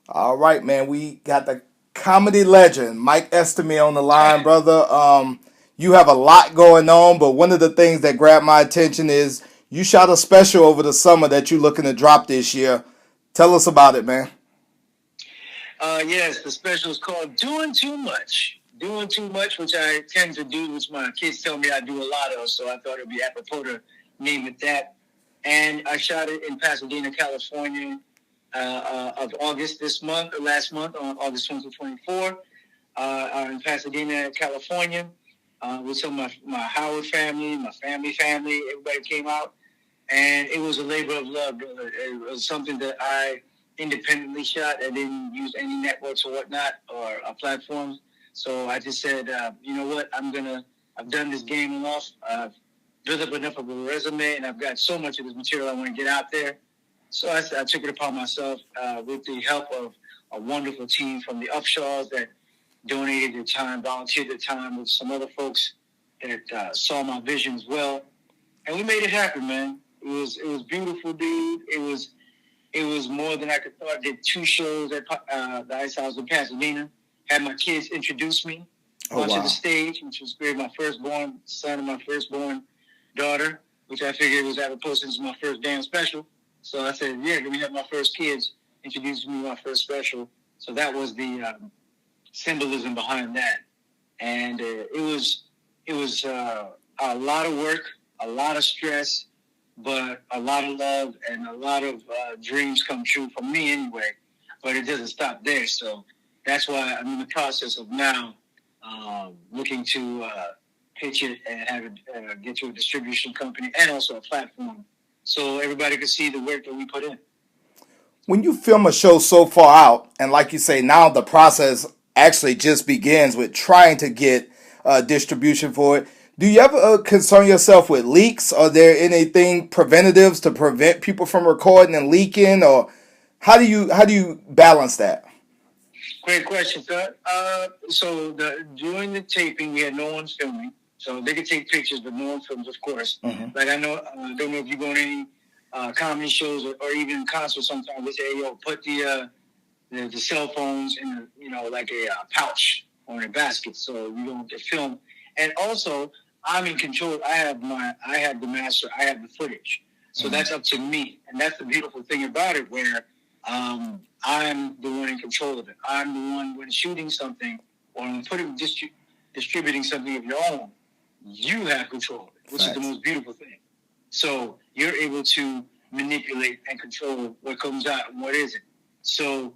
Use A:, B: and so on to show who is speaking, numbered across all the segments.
A: All right, man. We got the comedy legend, Mike Estime, on the line, brother. You have a lot going on, but one of the things that grabbed my attention is you shot a special over the summer that you're looking to drop this year. Tell us about it, man.
B: Yes, the special is called Doing Too Much. Doing Too Much, which I tend to do, which my kids tell me I do a lot of, so I thought it would be apropos to name it that. And I shot it in Pasadena, California, of August this month, or last month, on August 2024, in Pasadena, California, with some of my Howard family, my family, everybody came out. And it was a labor of love, brother. It was something that I independently shot. I didn't use any networks or whatnot or platforms. So I just said, you know what? I've done this game enough. I've built up enough of a resume, and I've got so much of this material I want to get out there. So I took it upon myself with the help of a wonderful team from the Upshaws that donated their time, volunteered their time with some other folks that saw my vision as well. And we made it happen, man. It was beautiful, dude. It was more than I could thought. I did 2 shows at the Ice House in Pasadena. Had my kids introduce me
A: Oh,
B: onto
A: wow.
B: the stage, which was great. My firstborn son and my firstborn daughter, which I figured was apropos since my first damn special. So I said, yeah, let me have my first kids introduce me to my first special. So that was the symbolism behind that. And it was a lot of work, a lot of stress, but a lot of love and a lot of dreams come true for me anyway. But it doesn't stop there. So that's why I'm in the process of now looking to pitch it and have it get to a distribution company and also a platform so everybody can see the work that we put in.
A: When you film a show so far out, and like you say, now the process actually just begins with trying to get distribution for it. Do you ever concern yourself with leaks? Are there anything preventatives to prevent people from recording and leaking, or how do you balance that?
B: Great question, sir. During the taping, we had no one filming, so they could take pictures, but no one films, of course.
A: Mm-hmm.
B: Like I know, I don't know if you go to any comedy shows or even concerts. Sometimes they say, "Yo, put the cell phones in like a pouch or in a basket, so you don't get filmed." And also, I'm in control. I have the master. I have the footage, so that's up to me. And that's the beautiful thing about it, where I'm the one in control of it. I'm the one when shooting something or when distributing something of your own. You have control of it, which is the most beautiful thing. So you're able to manipulate and control what comes out and what isn't. So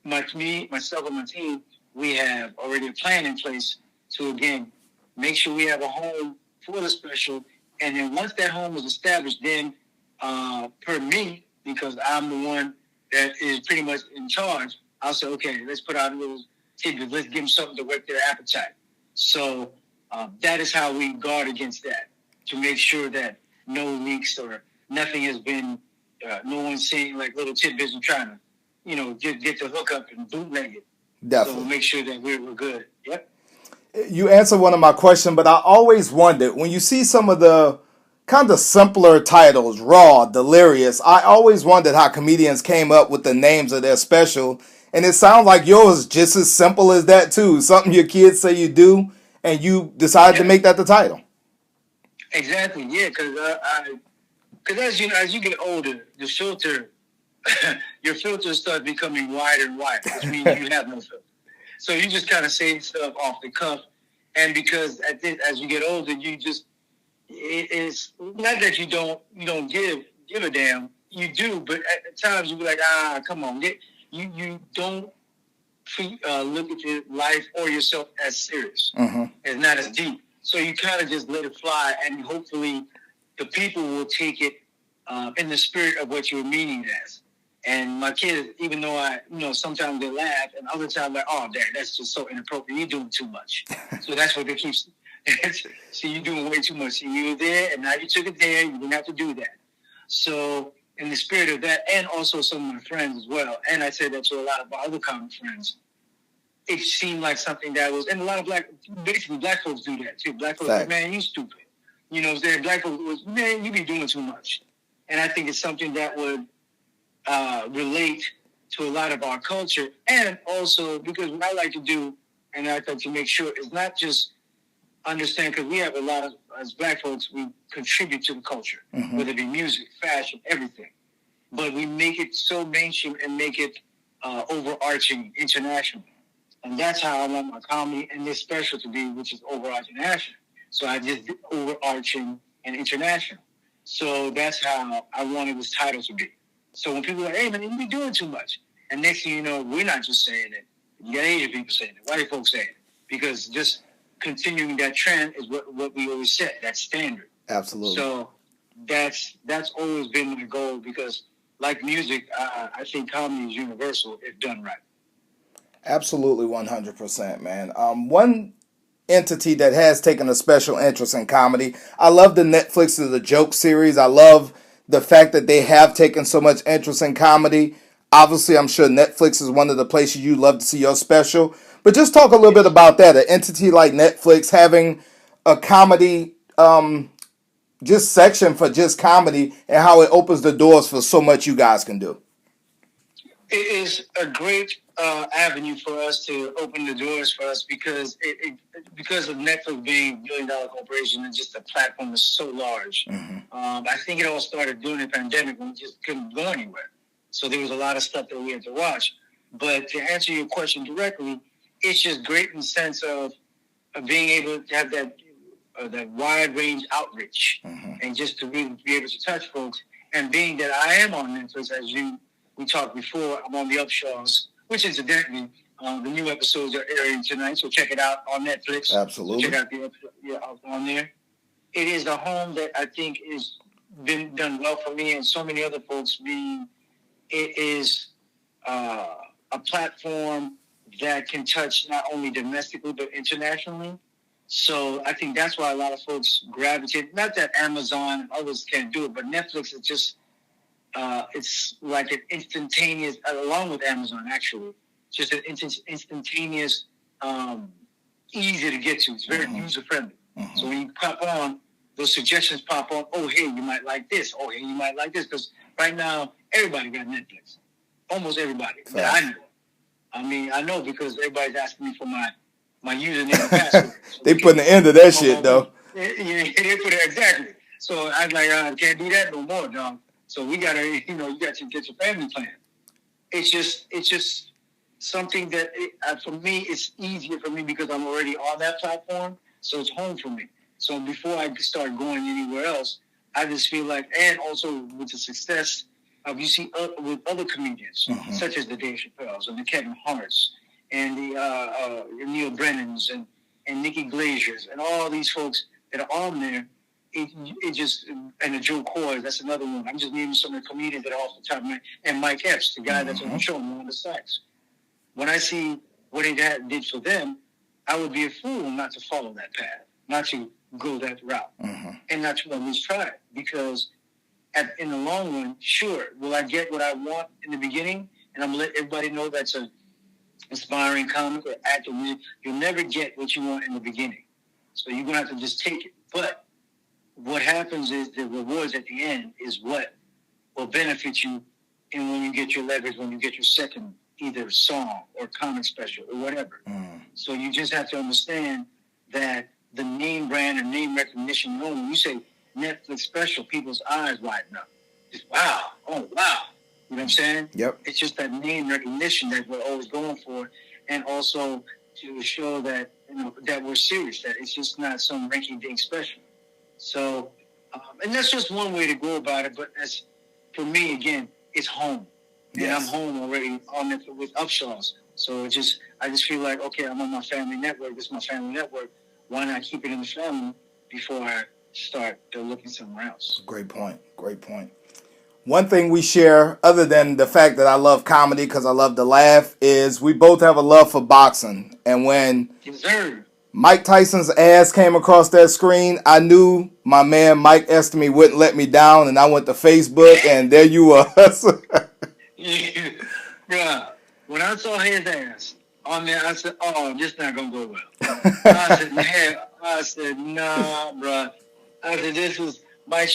B: myself, and my team, we have already a plan in place to, again, make sure we have a home for the special. And then once that home is established, then per me, because I'm the one that is pretty much in charge, I'll say, okay, let's put out a little tidbit. Let's give them something to whet their appetite. So that is how we guard against that, to make sure that no leaks or nothing has been, no one's saying like little tidbits and trying to, get the hookup and bootleg it.
A: Definitely.
B: So make sure that we're good. Yep.
A: You answered one of my questions, but I always wondered when you see some of the kind of simpler titles, Raw, Delirious, I always wondered how comedians came up with the names of their special. And it sounds like yours is just as simple as that, too. Something your kids say you do, and you decided to make that the title.
B: Exactly, yeah, because as you get older, the filter, your filter starts becoming wider and wider, which means you have no filter. So you just kind of say stuff off the cuff, and because as you get older, it's not that you don't give a damn. You do, but at times you be like, come on, you don't look at your life or yourself as serious.
A: Mm-hmm.
B: It's not as deep. So you kind of just let it fly, and hopefully the people will take it in the spirit of what you're meaning it as. And my kids, even though sometimes they laugh, and other times like, oh, Dad, that's just so inappropriate. You're doing too much. So that's what they keep. See, you're doing way too much. See, you were there, and now you took it there. You didn't have to do that. So in the spirit of that, and also some of my friends as well, and I said that to a lot of my other comic friends, it seemed like something that was, and a lot of black folks do that too. Black folks like, man, you stupid. You know what I'm saying? Black folks was, man, you be doing too much. And I think it's something that would relate to a lot of our culture, and also because what I like to do, and I like to make sure, is not just understand, because we have a lot of, as Black folks, we contribute to the culture, whether it be music, fashion, everything. But we make it so mainstream and make it overarching international. And that's how I want my comedy and this special to be, which is overarching national. So I just did overarching and international. So that's how I wanted this title to be. So when people are like, hey, man, you be doing too much. And next thing you know, we're not just saying it. You got Asian people saying it, white folks saying it. Because just continuing that trend is what we always said, that standard.
A: Absolutely.
B: So that's always been my goal, because like music, I think comedy is universal if done right.
A: Absolutely, 100%, man. One entity that has taken a special interest in comedy. I love the Netflix of the joke series. I love the fact that they have taken so much interest in comedy. Obviously, I'm sure Netflix is one of the places you love to see your special. But just talk a little bit about that. An entity like Netflix having a comedy just section for just comedy, and how it opens the doors for so much you guys can do.
B: It is a great avenue for us to open the doors for us, because because of Netflix being a billion-dollar corporation and just the platform is so large. I think it all started during the pandemic when we just couldn't go anywhere. So there was a lot of stuff that we had to watch. But to answer your question directly, it's just great in the sense of being able to have that wide range outreach, and just to really be able to touch folks. And being that I am on Netflix, as we talked before, I'm on the Upshaws, which incidentally, the new episodes are airing tonight, so check it out on Netflix.
A: Absolutely.
B: So check out the episode on there. It is a home that I think has been done well for me and so many other folks. Being it is a platform that can touch not only domestically but internationally. So I think that's why a lot of folks gravitate. Not that Amazon and others can't do it, but Netflix is just, it's like an instantaneous, along with Amazon actually, just an instantaneous, easy to get to. It's very user friendly. So when you pop on, those suggestions pop on. Oh, hey, you might like this. Oh, hey, you might like this. Because right now, everybody got Netflix. Almost everybody that I know. I mean, I know because everybody's asking me for my username and password. So
A: they putting the end of that shit, though.
B: Yeah, they put it, exactly. So I was like, I can't do that no more, dog. So we gotta, you got to get your family plan. It's just something that, for me, it's easier for me because I'm already on that platform. So it's home for me. So before I start going anywhere else, I just feel like, and also with the success of, you see, with other comedians, such as the Dave Chappelle's and the Kevin Hart's and the Neil Brennan's and Nikki Glazier's and all these folks that are on there, it just, and the Joe Coy, that's another one. I'm just naming some of the comedians that are off the top of my, and Mike Epps, the guy that's on the show, on the sites. When I see what it did for them, I would be a fool not to follow that path, not to go that route, and not to at least try it. Because in the long run, sure, will I get what I want in the beginning? And I'm going to let everybody know that's a inspiring comic or actor. You'll never get what you want in the beginning. So you're going to have to just take it. But what happens is the rewards at the end is what will benefit you, and when you get your leverage, when you get your second either song or comic special or whatever. So you just have to understand that the name brand and name recognition, when you say Netflix special, people's eyes widen up. Just wow, oh wow. You know what I'm saying?
A: Yep.
B: It's just that name recognition that we're always going for, and also to show that that we're serious, that it's just not some rinky-dink special. So, and that's just one way to go about it. But as for me, again, it's home, and I'm home already on it with Upshaws. So I just feel like, okay, I'm on my family network. This is my family network. Why not keep it in the family before I start looking somewhere else?
A: Great point. Great point. One thing we share, other than the fact that I love comedy because I love to laugh, is we both have a love for boxing. And when Mike Tyson's ass came across that screen, I knew my man Mike Estime wouldn't let me down, and I went to Facebook, and there you was.
B: Yeah. Bruh, when I saw his ass on there, I said, oh, this not going to go well. I said, nah, bruh. I said, this was Mike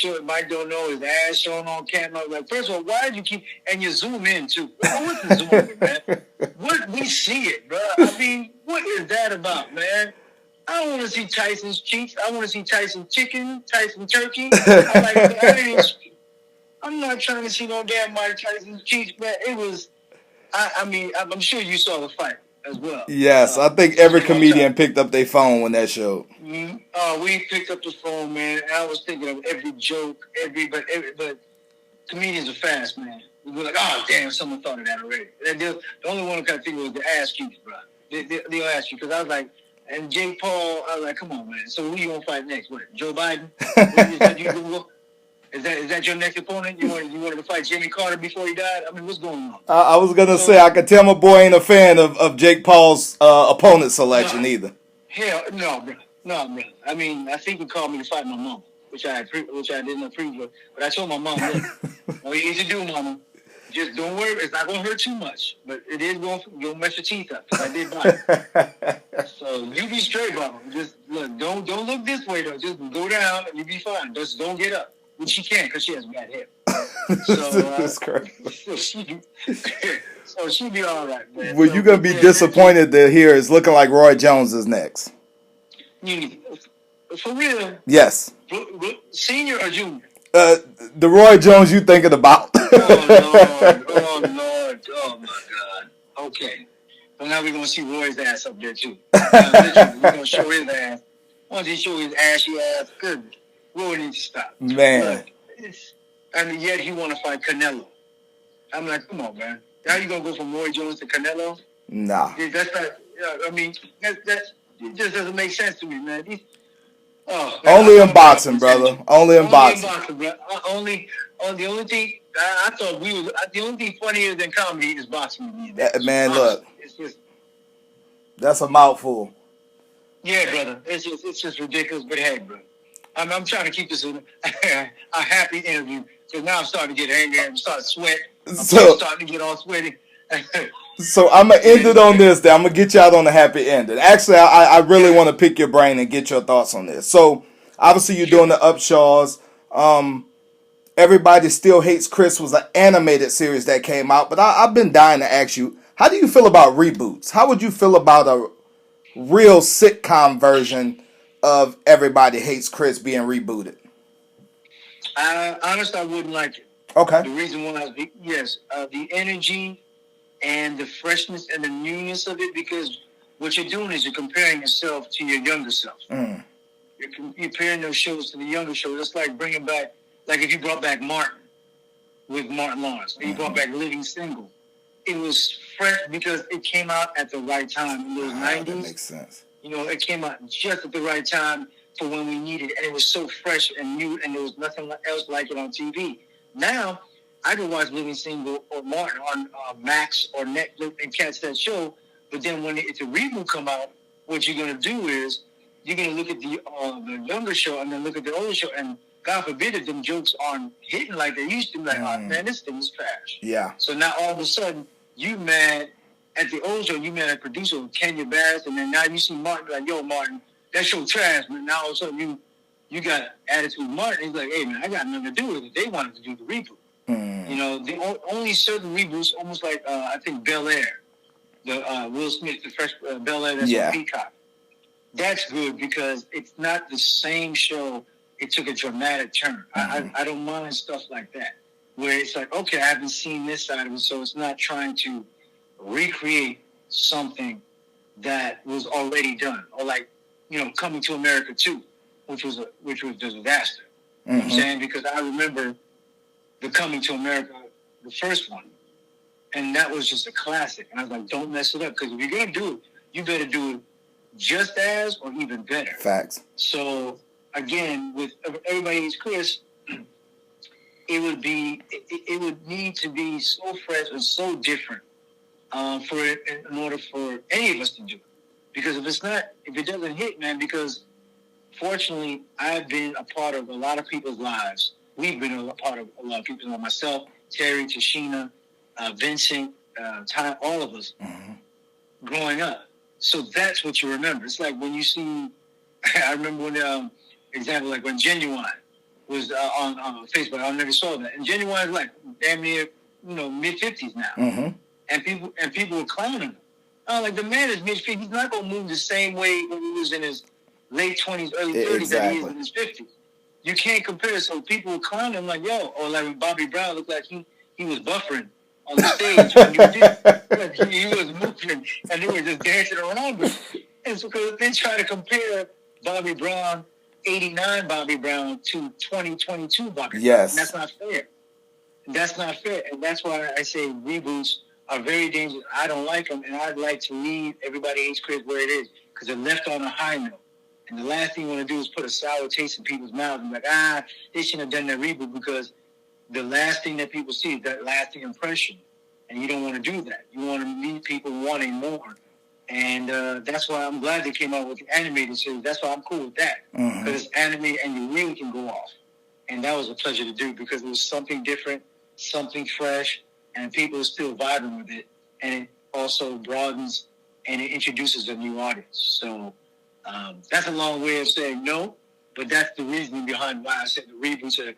B: don't know his ass showing on camera. Like, first of all, why did you keep and you zoom in too? What's the zoom in, man? What we see it, bro? I mean, what is that about, man? I don't want to see Tyson's cheeks. I want to see Tyson chicken, Tyson turkey. I'm not trying to see no damn Mike Tyson's cheeks, man. It was. I mean, I'm sure you saw the fight as well.
A: Yes, I think every comedian picked up their phone when that showed.
B: We picked up the phone, man. And I was thinking of every joke, but comedians are fast, man. We were like, oh damn, someone thought of that already. The only one I could think of was the ass cheeks, bro. They'll ask you because I was like, and Jake Paul, I was like, come on, man. So who you gonna fight next? What? Joe Biden? Is that your next opponent? You wanted to fight Jimmy Carter before he died? I mean, what's going on?
A: I was gonna say I could tell my boy ain't a fan of Jake Paul's opponent selection either.
B: Hell no, bro. No, bro. I mean, I think he called me to fight my mom, which I didn't approve of. But I told my mom, look, what you need to do, mama, just don't worry. It's not gonna hurt too much, but it is gonna mess your teeth up. Because I did buy it. So you be straight, mama. Just look. Don't look this way though. Just go down and you be fine. Just don't get up. Which she can't because she has bad hair.
A: That's crazy.
B: So she be all right, man.
A: Well, you're going to be disappointed to hear it's looking like Roy Jones is next.
B: For real?
A: Yes.
B: Senior or junior?
A: The Roy Jones you thinking about.
B: Oh, Lord. Oh, my God. Okay. So now we're going to see Roy's ass up there, too. We're going to show his ass. Once he show his ashy ass, good. Roy needs to stop.
A: Man.
B: And yet he want to fight Canelo. I'm like, come on, man. How you going to go from Roy Jones to Canelo?
A: Nah.
B: That's not, I mean, it just doesn't make sense to me, man.
A: Only in boxing, brother. Only in boxing.
B: Bro. The only thing, I thought the only thing funnier than comedy is boxing.
A: Man, look.
B: It's just,
A: that's a mouthful.
B: Yeah, brother. It's just ridiculous, but hey, bro. I'm trying to keep this a happy interview because now I'm starting to get angry and start sweating. I'm starting to get all sweaty.
A: So I'm going to end it on this. Then I'm going to get you out on a happy ending. Actually, I really want to pick your brain and get your thoughts on this. So obviously you're doing the Upshaws. Everybody Still Hates Chris was an animated series that came out. But I've been dying to ask you, how do you feel about reboots? How would you feel about a real sitcom version of Everybody Hates Chris being rebooted?
B: Honestly, I wouldn't like it.
A: Okay.
B: The reason why is, the energy and the freshness and the newness of it, because what you're doing is you're comparing yourself to your younger self.
A: Mm.
B: You're comparing those shows to the younger shows. It's like bringing back, like if you brought back Martin with Martin Lawrence, or you brought back Living Single. It was fresh because it came out at the right time in those 90s.
A: That makes sense.
B: You know, it came out just at the right time for when we needed it. And it was so fresh and new, and there was nothing else like it on TV. Now, I can watch Living Single or Martin on Max or Netflix and catch that show. But then when it's a reboot come out, what you're going to do is you're going to look at the younger show and then look at the older show. And God forbid if them jokes aren't hitting like they used to. Like, oh, man, this thing is trash.
A: Yeah.
B: So now all of a sudden, you mad at the old show, you mad at producer Kenya Barris, and then now you see Martin like, yo, Martin, that show trash, man. Now all of a sudden you got attitude with Martin. He's like, hey, man, I got nothing to do with it. They wanted to do the reboot. You know, the only certain reboots, almost like I think Bel Air, the Will Smith, the fresh Bel Air that's on Peacock. That's good because it's not the same show. It took a dramatic turn. I don't mind stuff like that, where it's like, okay, I haven't seen this side of it, so it's not trying to recreate something that was already done, or like, you know, Coming to America 2, which was a disaster. You know what I'm saying? Because I remember the Coming to America, the first one, and that was just a classic. And I was like, don't mess it up, because if you're gonna do it, you better do it just as or even better.
A: Facts.
B: So again, with Everybody Hates Chris, it would need to be so fresh and so different for it, in order for any of us to do it. Because if it doesn't hit, man, because fortunately I've been a part of a lot of people's lives. We've been a part of a lot of people's lives. Myself, Terry, Tashina, Vincent, Ty, all of us growing up. So that's what you remember. It's like when you see, I remember when, example, like when Genuine was on Facebook. I never saw that. And Genuine's like damn near mid-50s now, and people were clowning him. Like the man is mid-50s. He's not gonna move the same way when he was in his late 20s, early 30s that he is in his 50s. You can't compare. So people were clowning him like, yo, or like when Bobby Brown looked like he was buffering on the stage when he was moving, and they were just dancing around with him. And so they try to compare Bobby Brown, 89 Bobby Brown to 2022 Bobby Brown.
A: Yes.
B: And that's not fair. That's not fair. And that's why I say reboots are very dangerous. I don't like them, and I'd like to leave Everybody Hates Chris where it is, because they're left on a high note. And the last thing you want to do is put a sour taste in people's mouths and be like, they shouldn't have done that reboot, because the last thing that people see is that lasting impression. And you don't want to do that. You want to leave people wanting more. And that's why I'm glad they came out with the animated series. That's why I'm cool with that. Because it's animated and you really can go off. And that was a pleasure to do, because it was something different, something fresh, and people are still vibing with it. And it also broadens and it introduces a new audience. So that's a long way of saying no, but that's the reasoning behind why I said the reboots it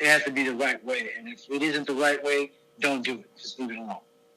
B: has to be the right way. And if it isn't the right way, don't do it. Just leave it alone.